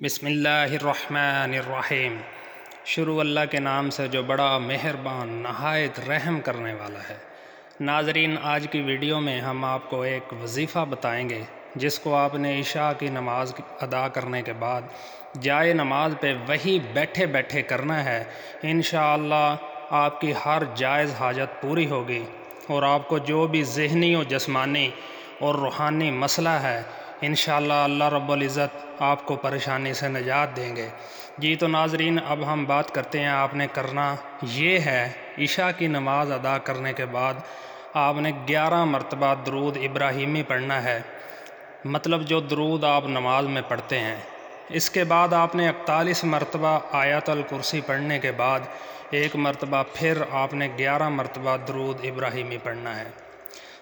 بسم اللہ الرحمن الرحیم۔ شروع اللہ کے نام سے جو بڑا مہربان نہایت رحم کرنے والا ہے۔ ناظرین، آج کی ویڈیو میں ہم آپ کو ایک وظیفہ بتائیں گے جس کو آپ نے عشاء کی نماز ادا کرنے کے بعد جائے نماز پہ وہی بیٹھے بیٹھے کرنا ہے۔ انشاءاللہ آپ کی ہر جائز حاجت پوری ہوگی اور آپ کو جو بھی ذہنی و جسمانی اور روحانی مسئلہ ہے انشاءاللہ اللہ رب العزت آپ کو پریشانی سے نجات دیں گے۔ جی تو ناظرین، اب ہم بات کرتے ہیں آپ نے کرنا یہ ہے، عشاء کی نماز ادا کرنے کے بعد آپ نے 11 مرتبہ درود ابراہیمی پڑھنا ہے، مطلب جو درود آپ نماز میں پڑھتے ہیں۔ اس کے بعد آپ نے 41 مرتبہ آیت الکرسی پڑھنے کے بعد ایک مرتبہ پھر آپ نے 11 مرتبہ درود ابراہیمی پڑھنا ہے۔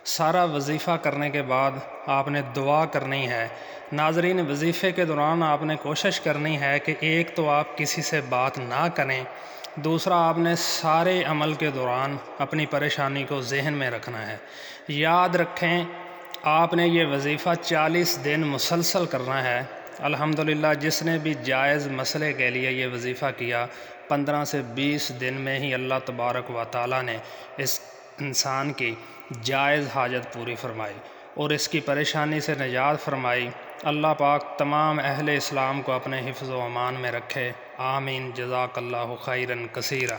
سارا وظیفہ کرنے کے بعد آپ نے دعا کرنی ہے۔ ناظرین، وظیفے کے دوران آپ نے کوشش کرنی ہے کہ ایک تو آپ کسی سے بات نہ کریں، دوسرا آپ نے سارے عمل کے دوران اپنی پریشانی کو ذہن میں رکھنا ہے۔ یاد رکھیں، آپ نے یہ وظیفہ 40 دن مسلسل کرنا ہے۔ الحمدللہ جس نے بھی جائز مسئلے کے لیے یہ وظیفہ کیا، 15 سے 20 دن میں ہی اللہ تبارک و تعالیٰ نے اس انسان کی جائز حاجت پوری فرمائی اور اس کی پریشانی سے نجات فرمائی۔ اللہ پاک تمام اہل اسلام کو اپنے حفظ و امان میں رکھے، آمین۔ جزاک اللہ خیرا کثیرا۔